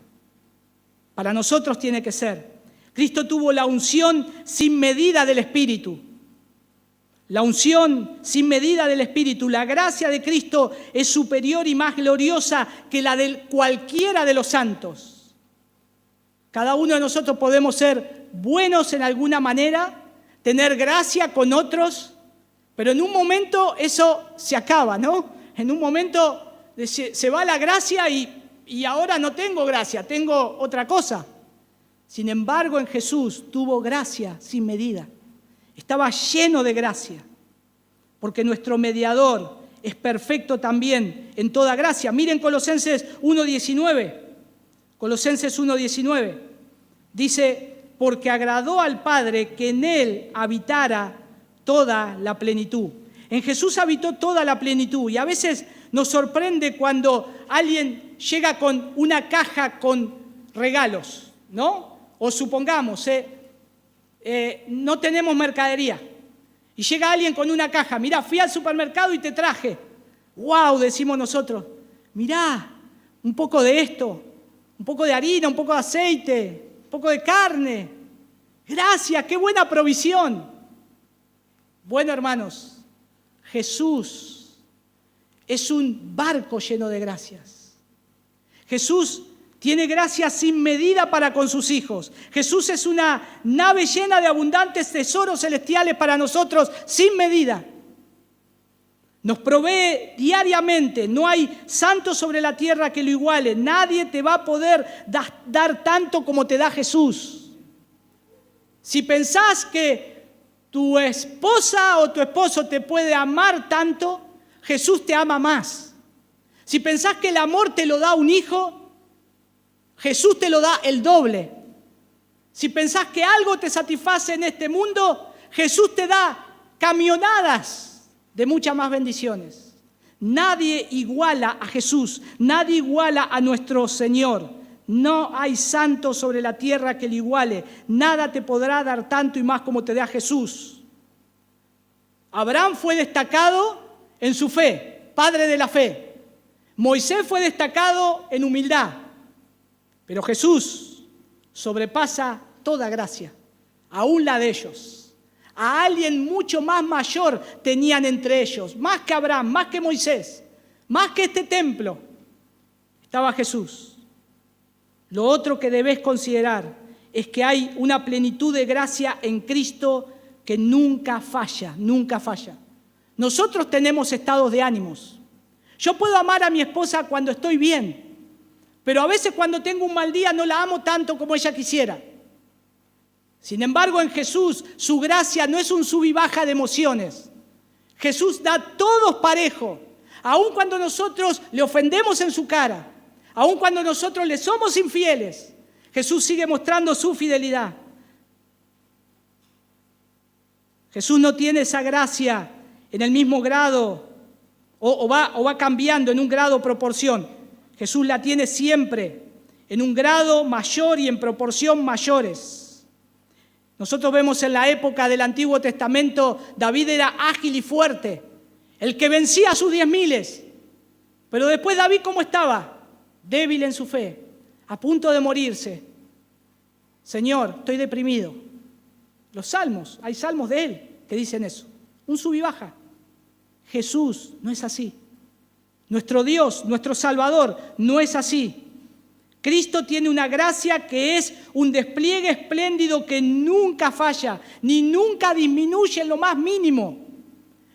Para nosotros tiene que ser. Cristo tuvo la unción sin medida del Espíritu. La unción sin medida del Espíritu. La gracia de Cristo es superior y más gloriosa que la de cualquiera de los santos. Cada uno de nosotros podemos ser buenos en alguna manera, tener gracia con otros, pero en un momento eso se acaba, ¿no? En un momento se va la gracia y ahora no tengo gracia, tengo otra cosa. Sin embargo, en Jesús tuvo gracia sin medida. Estaba lleno de gracia, porque nuestro mediador es perfecto también en toda gracia. Miren Colosenses 1:19. Colosenses 1:19. Dice, porque agradó al Padre que en Él habitara toda la plenitud. En Jesús habitó toda la plenitud y a veces nos sorprende cuando alguien llega con una caja con regalos, ¿no? O supongamos, no tenemos mercadería y llega alguien con una caja. Mirá, fui al supermercado y te traje. ¡Wow!, decimos nosotros. Mirá, un poco de esto, un poco de harina, un poco de aceite, un poco de carne. Gracias, qué buena provisión. Bueno, hermanos, Jesús es un barco lleno de gracias. Jesús tiene gracia sin medida para con sus hijos. Jesús es una nave llena de abundantes tesoros celestiales para nosotros sin medida. Nos provee diariamente. No hay santo sobre la tierra que lo iguale. Nadie te va a poder dar tanto como te da Jesús. Si pensás que tu esposa o tu esposo te puede amar tanto, Jesús te ama más. Si pensás que el amor te lo da un hijo, Jesús te lo da el doble. Si pensás que algo te satisface en este mundo, Jesús te da camionadas de muchas más bendiciones. Nadie iguala a Jesús, nadie iguala a nuestro Señor. No hay santo sobre la tierra que le iguale. Nada te podrá dar tanto y más como te da Jesús. Abraham fue destacado en su fe, padre de la fe. Moisés fue destacado en humildad. Pero Jesús sobrepasa toda gracia, aún la de ellos. A alguien mucho más mayor tenían entre ellos, más que Abraham, más que Moisés, más que este templo, estaba Jesús. Lo otro que debes considerar es que hay una plenitud de gracia en Cristo que nunca falla, nunca falla. Nosotros tenemos estados de ánimos. Yo puedo amar a mi esposa cuando estoy bien, pero a veces cuando tengo un mal día no la amo tanto como ella quisiera. Sin embargo, en Jesús, su gracia no es un sub y baja de emociones. Jesús da a todos parejo, aun cuando nosotros le ofendemos en su cara, aun cuando nosotros le somos infieles. Jesús sigue mostrando su fidelidad. Jesús no tiene esa gracia en el mismo grado o va cambiando en un grado o proporción. Jesús la tiene siempre en un grado mayor y en proporción mayores. Nosotros vemos en la época del Antiguo Testamento, David era ágil y fuerte, el que vencía a sus 10.000. Pero después David, ¿cómo estaba? Débil en su fe, a punto de morirse. Señor, estoy deprimido. Los salmos, hay salmos de él que dicen eso. Un sub y baja. Jesús no es así. Nuestro Dios, nuestro Salvador, no es así. Cristo tiene una gracia que es un despliegue espléndido que nunca falla, ni nunca disminuye en lo más mínimo.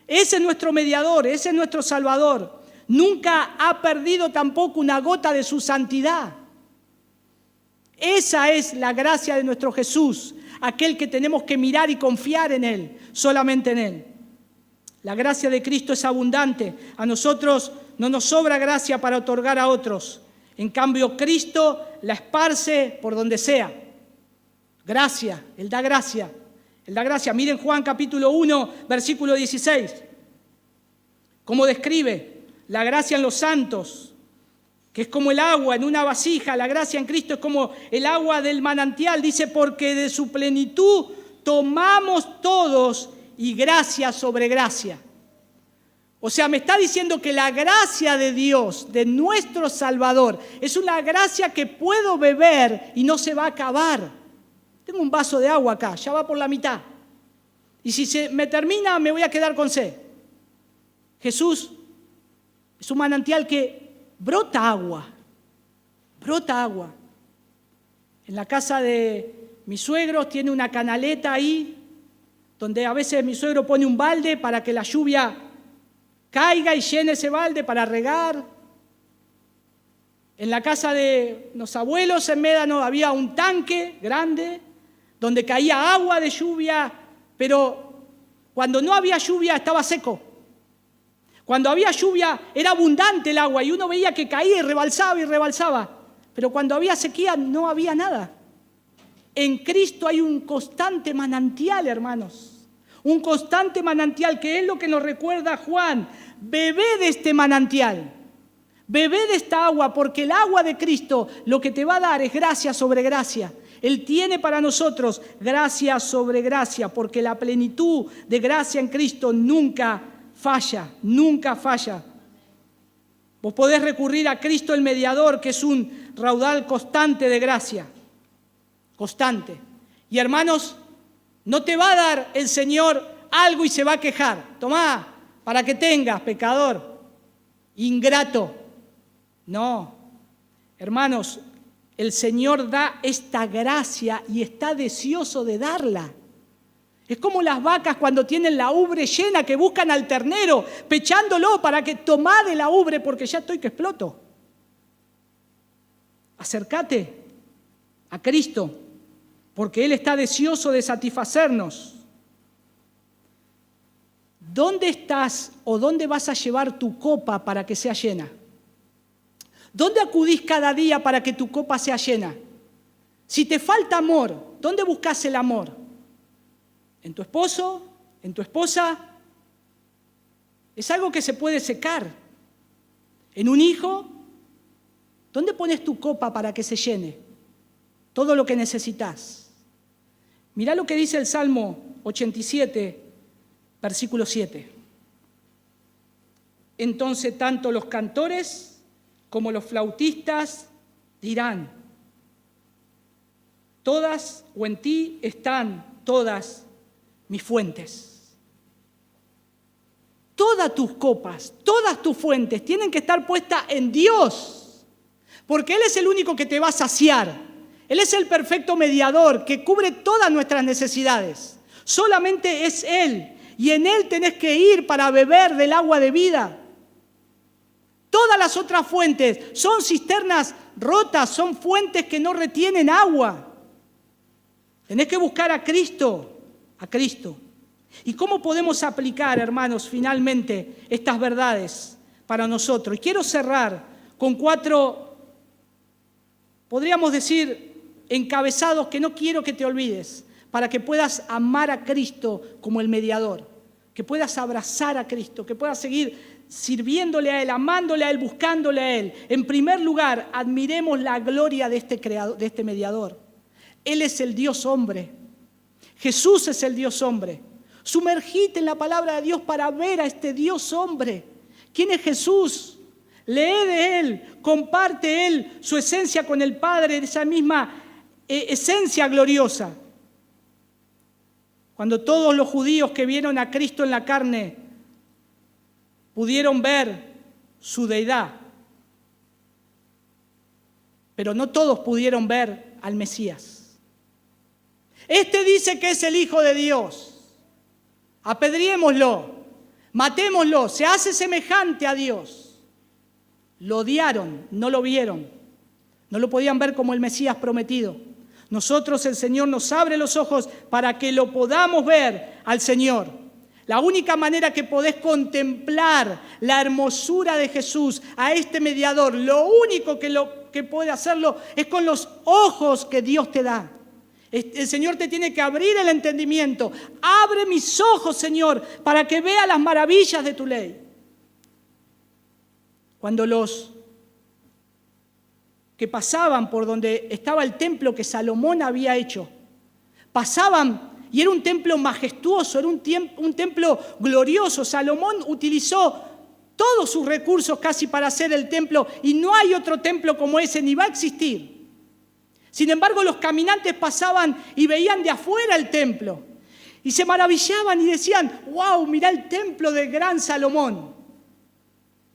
Ese es nuestro mediador, ese es nuestro Salvador. Nunca ha perdido tampoco una gota de su santidad. Esa es la gracia de nuestro Jesús, aquel que tenemos que mirar y confiar en Él, solamente en Él. La gracia de Cristo es abundante. A nosotros no nos sobra gracia para otorgar a otros. En cambio, Cristo la esparce por donde sea. Gracia, Él da gracia. Él da gracia. Miren Juan capítulo 1, versículo 16. Cómo describe la gracia en los santos, que es como el agua en una vasija. La gracia en Cristo es como el agua del manantial. Dice, porque de su plenitud tomamos todos y gracia sobre gracia. O sea, me está diciendo que la gracia de Dios, de nuestro Salvador, es una gracia que puedo beber y no se va a acabar. Tengo un vaso de agua acá, ya va por la mitad. Y si se me termina, me voy a quedar con sed. Jesús es un manantial que brota agua. Brota agua. En la casa de mis suegros tiene una canaleta ahí, donde a veces mi suegro pone un balde para que la lluvia caiga y llene ese balde para regar. En la casa de los abuelos en Médano había un tanque grande donde caía agua de lluvia, pero cuando no había lluvia estaba seco. Cuando había lluvia era abundante el agua y uno veía que caía y rebalsaba. Pero cuando había sequía no había nada. En Cristo hay un constante manantial, hermanos. un constante manantial, que es lo que nos recuerda Juan. Bebé de este manantial, bebé de esta agua, porque el agua de Cristo lo que te va a dar es gracia sobre gracia. Él tiene para nosotros gracia sobre gracia, porque la plenitud de gracia en Cristo nunca falla, nunca falla. Vos podés recurrir a Cristo el mediador, que es un raudal constante de gracia, constante. Y hermanos, no te va a dar el Señor algo y se va a quejar. Tomá, para que tengas, pecador, ingrato. No, hermanos, el Señor da esta gracia y está deseoso de darla. Es como las vacas cuando tienen la ubre llena, que buscan al ternero, pechándolo para que tomá de la ubre porque ya estoy que exploto. Acércate a Cristo, porque Él está deseoso de satisfacernos. ¿Dónde estás o dónde vas a llevar tu copa para que sea llena? ¿Dónde acudís cada día para que tu copa sea llena? Si te falta amor, ¿dónde buscas el amor? ¿En tu esposo? ¿En tu esposa? Es algo que se puede secar. ¿En un hijo? ¿Dónde pones tu copa para que se llene? Todo lo que necesitas. Mirá lo que dice el Salmo 87, versículo 7. Entonces tanto los cantores como los flautistas dirán: todas o en ti están todas mis fuentes. Todas tus copas, todas tus fuentes tienen que estar puestas en Dios, porque Él es el único que te va a saciar. Él es el perfecto mediador que cubre todas nuestras necesidades. Solamente es Él, y en Él tenés que ir para beber del agua de vida. Todas las otras fuentes son cisternas rotas, son fuentes que no retienen agua. Tenés que buscar a Cristo, a Cristo. ¿Y cómo podemos aplicar, hermanos, finalmente estas verdades para nosotros? Y quiero cerrar con 4, podríamos decir, encabezados que no quiero que te olvides, para que puedas amar a Cristo como el mediador, que puedas abrazar a Cristo, que puedas seguir sirviéndole a Él, amándole a Él, buscándole a Él. En primer lugar, admiremos la gloria de este creador, de este mediador. Él es el Dios hombre. Jesús es el Dios hombre. Sumergite en la palabra de Dios para ver a este Dios hombre. ¿Quién es Jesús? Lee de Él, comparte Él su esencia con el Padre, de esa misma esencia gloriosa. Cuando todos los judíos que vieron a Cristo en la carne pudieron ver su deidad, pero no todos pudieron ver al Mesías. Este dice que es el Hijo de Dios. Apedriémoslo, matémoslo, se hace semejante a Dios. Lo odiaron, no lo vieron, no lo podían ver como el Mesías prometido. Nosotros, el Señor nos abre los ojos para que lo podamos ver al Señor. La única manera que podés contemplar la hermosura de Jesús, a este mediador, lo único que puede hacerlo es con los ojos que Dios te da. El Señor te tiene que abrir el entendimiento. Abre mis ojos, Señor, para que vea las maravillas de tu ley. Cuando los que pasaban por donde estaba el templo que Salomón había hecho, pasaban y era un templo majestuoso, era un templo glorioso. Salomón utilizó todos sus recursos casi para hacer el templo y no hay otro templo como ese, ni va a existir. Sin embargo, los caminantes pasaban y veían de afuera el templo y se maravillaban y decían: ¡wow! Mirá el templo del gran Salomón.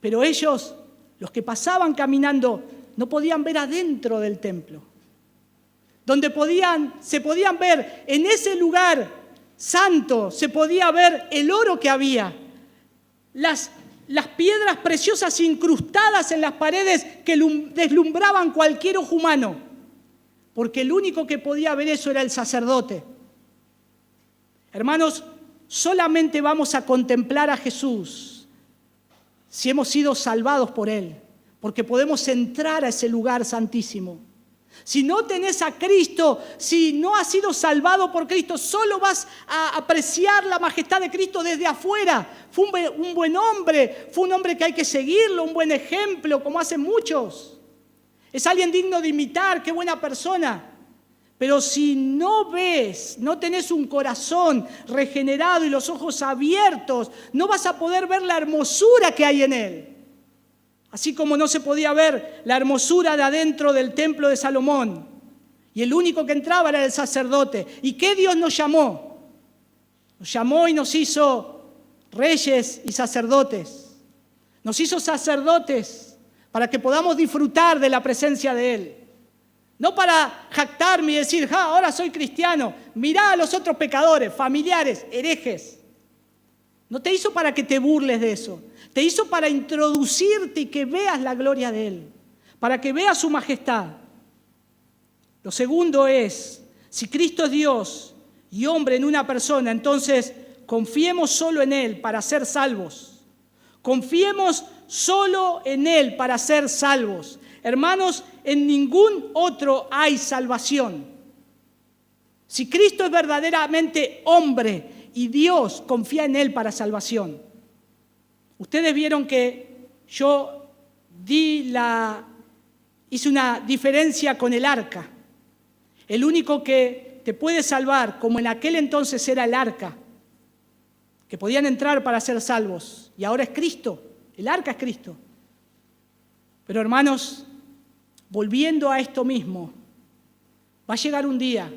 Pero ellos, los que pasaban caminando, no podían ver adentro del templo, donde se podían ver en ese lugar santo, se podía ver el oro que había, las piedras preciosas incrustadas en las paredes que deslumbraban cualquier ojo humano, porque el único que podía ver eso era el sacerdote. Hermanos, solamente vamos a contemplar a Jesús si hemos sido salvados por Él, porque podemos entrar a ese lugar santísimo. Si no tenés a Cristo, si no has sido salvado por Cristo, solo vas a apreciar la majestad de Cristo desde afuera. Fue un buen hombre, fue un hombre que hay que seguirlo, un buen ejemplo, como hacen muchos. Es alguien digno de imitar, qué buena persona. Pero si no ves, no tenés un corazón regenerado y los ojos abiertos, no vas a poder ver la hermosura que hay en él. Así como no se podía ver la hermosura de adentro del templo de Salomón. Y el único que entraba era el sacerdote. ¿Y qué Dios nos llamó? Nos llamó y nos hizo reyes y sacerdotes. Nos hizo sacerdotes para que podamos disfrutar de la presencia de Él. No para jactarme y decir, ahora soy cristiano. Mirá a los otros pecadores, familiares, herejes. No te hizo para que te burles de eso. Te hizo para introducirte y que veas la gloria de Él. Para que veas su majestad. Lo segundo es, si Cristo es Dios y hombre en una persona, entonces confiemos solo en Él para ser salvos. Confiemos solo en Él para ser salvos. Hermanos, en ningún otro hay salvación. Si Cristo es verdaderamente hombre y Dios confía en Él para salvación. Ustedes vieron que yo hice una diferencia con el arca. El único que te puede salvar, como en aquel entonces era el arca, que podían entrar para ser salvos, y ahora es Cristo. El arca es Cristo. Pero hermanos, volviendo a esto mismo, va a llegar un día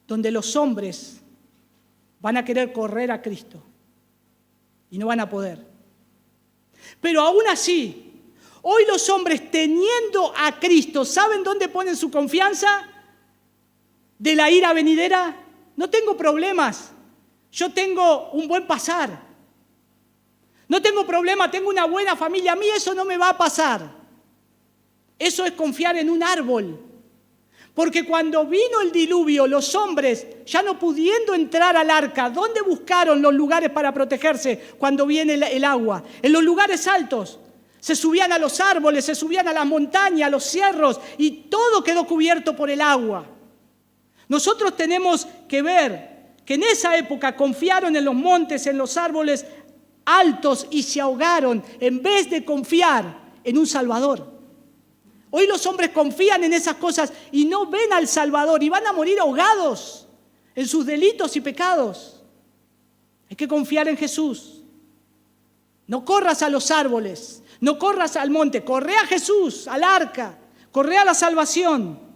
donde los hombres van a querer correr a Cristo y no van a poder. Pero aún así, hoy los hombres teniendo a Cristo, ¿saben dónde ponen su confianza? De la ira venidera. No tengo problemas. Yo tengo un buen pasar. No tengo problema, tengo una buena familia. A mí eso no me va a pasar. Eso es confiar en un árbol. Porque cuando vino el diluvio, los hombres, ya no pudiendo entrar al arca, ¿dónde buscaron los lugares para protegerse cuando viene el agua? En los lugares altos. Se subían a los árboles, se subían a las montañas, a los cerros, y todo quedó cubierto por el agua. Nosotros tenemos que ver que en esa época confiaron en los montes, en los árboles altos y se ahogaron en vez de confiar en un Salvador. Hoy los hombres confían en esas cosas y no ven al Salvador y van a morir ahogados en sus delitos y pecados. Hay que confiar en Jesús. No corras a los árboles, no corras al monte, corre a Jesús, al arca, corre a la salvación.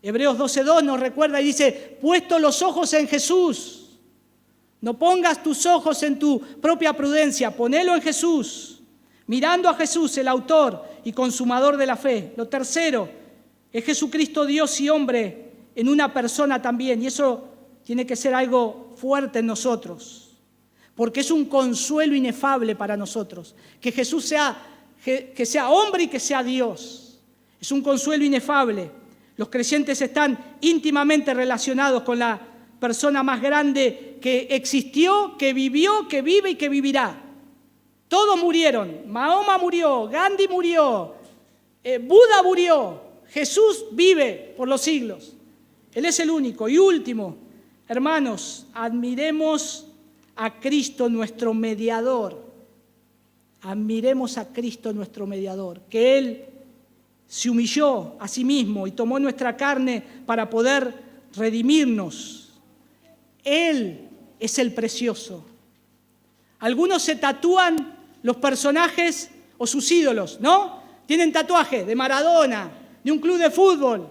Hebreos 12:2 nos recuerda y dice, puesto los ojos en Jesús. No pongas tus ojos en tu propia prudencia, ponelo en Jesús, mirando a Jesús, el autor y consumador de la fe. Lo tercero es Jesucristo Dios y hombre en una persona también, y eso tiene que ser algo fuerte en nosotros, porque es un consuelo inefable para nosotros, que Jesús que sea hombre y que sea Dios. Es un consuelo inefable. Los creyentes están íntimamente relacionados con la persona más grande que existió, que vivió, que vive y que vivirá. Todos murieron. Mahoma murió, Gandhi murió, Buda murió. Jesús vive por los siglos. Él es el único. Y último, hermanos, admiremos a Cristo nuestro mediador. Admiremos a Cristo nuestro mediador, que Él se humilló a sí mismo y tomó nuestra carne para poder redimirnos. Él es el precioso. Algunos se tatúan los personajes o sus ídolos, ¿no? Tienen tatuajes de Maradona, de un club de fútbol.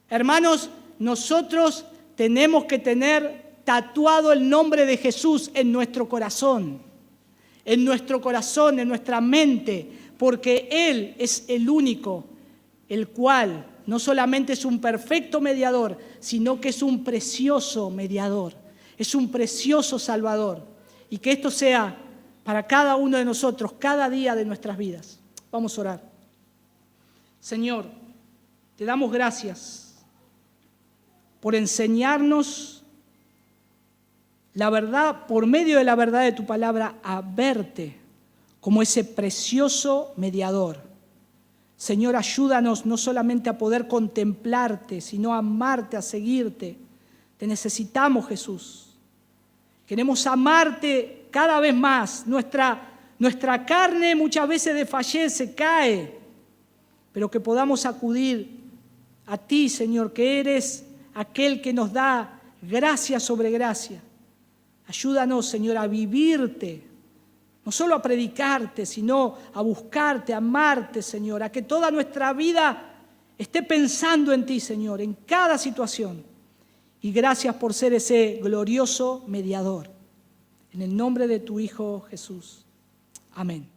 Hermanos, nosotros tenemos que tener tatuado el nombre de Jesús en nuestro corazón, en nuestra mente, porque Él es el único, el cual no solamente es un perfecto mediador, sino que es un precioso mediador, es un precioso Salvador. Y que esto sea para cada uno de nosotros, cada día de nuestras vidas. Vamos a orar. Señor, te damos gracias por enseñarnos la verdad, por medio de la verdad de tu palabra, a verte como ese precioso mediador. Señor, ayúdanos no solamente a poder contemplarte, sino a amarte, a seguirte. Te necesitamos, Jesús. Queremos amarte cada vez más. Nuestra carne muchas veces desfallece, cae, pero que podamos acudir a ti, Señor, que eres aquel que nos da gracia sobre gracia. Ayúdanos, Señor, a vivirte, no solo a predicarte, sino a buscarte, a amarte, Señor, a que toda nuestra vida esté pensando en ti, Señor, en cada situación. Y gracias por ser ese glorioso mediador. En el nombre de tu Hijo Jesús. Amén.